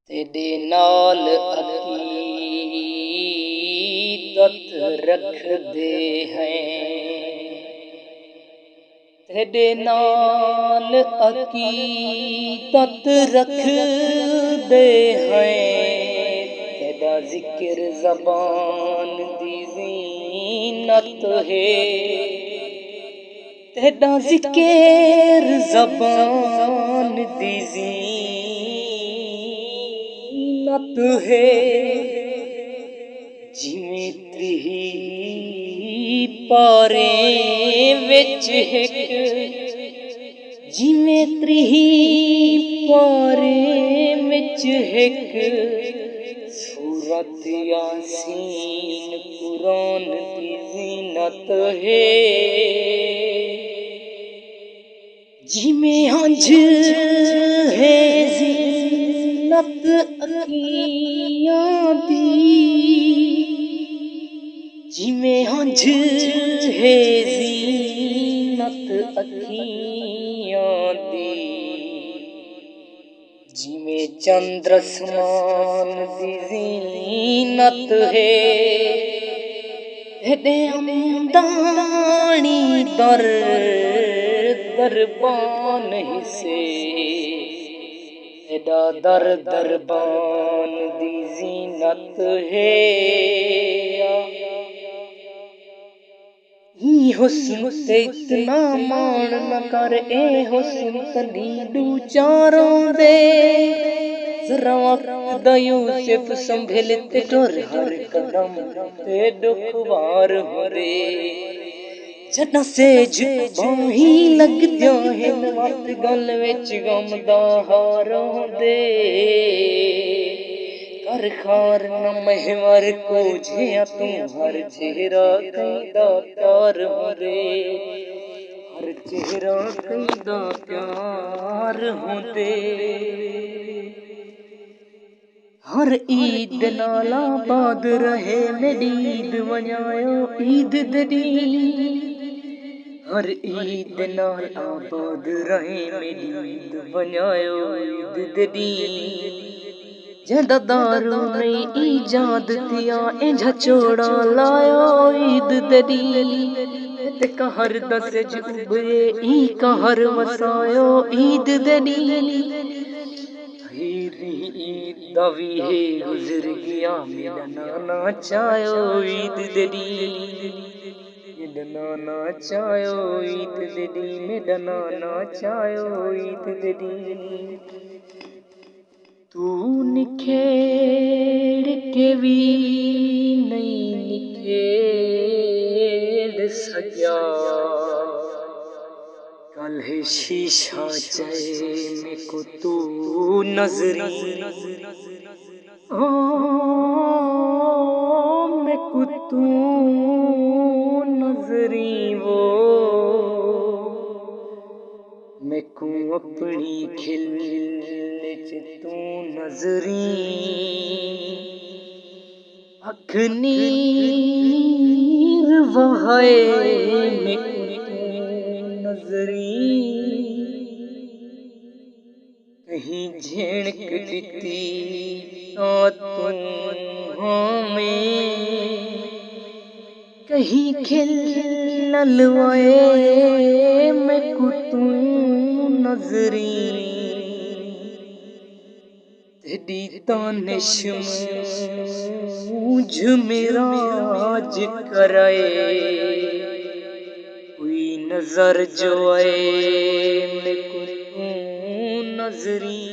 तेरे नाल अकीदत रख दे हैं, तेरे नाल अकीदत रख दे हैं। तेरा जिक्र ज़बान दी ज़ीनत है, तेरा जिक्र ज़बान दी ज़ीनत है। जिवें त्रीही पारे विच हिक, जिवें त्रीही पारे विच हिक सूरत यासीन कुरान दी ज़ीनत है। जिवें हंझ है ज़ीनत अखियां दी, जिवें हंझ है ज़ीनत अखियां दी। जिवें चंद्र आसमान दी ज़ीनत है, तेरे हमदानी दर दरबान हिस्से, तेरा दर दरबान दी ज़ीनत है। हुस्न ते इतना मान न कर, ए हुस्न तलीडू चारों दे। जरा वक्त दा यूसुफ संभल ते टुर हर कदम ते दुख वार होंदे। जदा सेज बाही लगदियां हिन वत गल विच गम दा हार होंदे। कर खार न महवर को झिया तू हर चेहरा कैदा प्यार होंदे, हर चेहरा कैदा प्यार होंदे। हर ईद नाल आबाद रहे मेरी ईद वञायो ईद दे ॾींहुं, हर ईद नाल आबाद रहे मेरी ईद वञायो ईद दे ॾींहुं। जंहिंदा दारू नहीं ईजाद थिया इंझा चोड़ा लायो ईद दे ॾींहुं। ते कहर दसेज उभरे ई कहर वसायो ईद दे ॾींहुं। ईद दा वी है गुज़र गया मेरा नाना चायो ईद दे ॾींहुं। मेरा नाना चायो ईद दे ॾींहुं, मेरा नाना चायो ईद दे ॾींहुं। तू निखेड़ के भी नहीं निखेड़ सकिया, कल है शीशा चाहे में को तू नजरी, ओ में को तू नजरी वो मैं को अपनी खिलने च तू नजरी। अख नीर वहाए मैं को तू नजरी, कहीं झिणक दिती तो तू हमें, कहीं खिल ललवाए मैं को तू नजरी। तेरी तानिश मूझ मेराज कराए, कोई नजर जो आए मैं को तू नजरी।